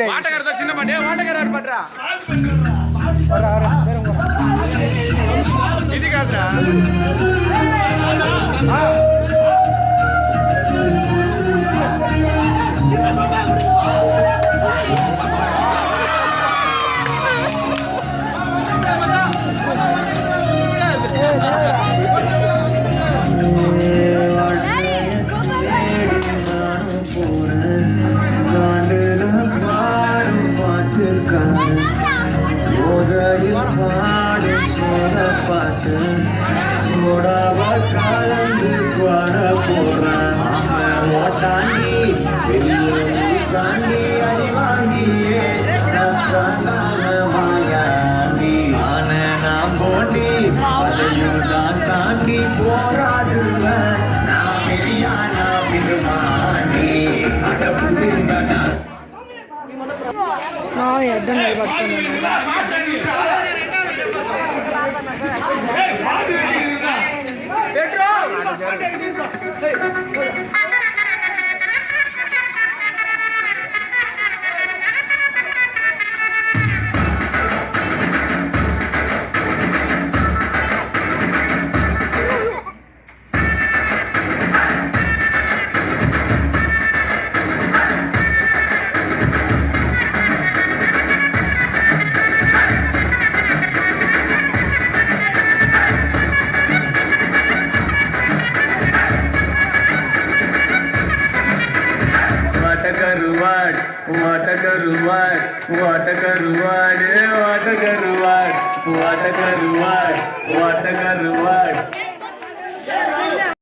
ஆட்டக்காரதா சின்ன மாட்டே ஆட்டக்காரர் பண்றா இது காட்றா கலந்து பாட போறான் ஓட்டாண்டி சாண்டி அடி வாங்கியே மாயாண்டி ஆன நான் போட்டி அதையும் நான் தாண்டி போராடுவேன் நான் பெரியானா பிடுமாண்டி அடப்புடுங்கடா நான் எத்தனை What a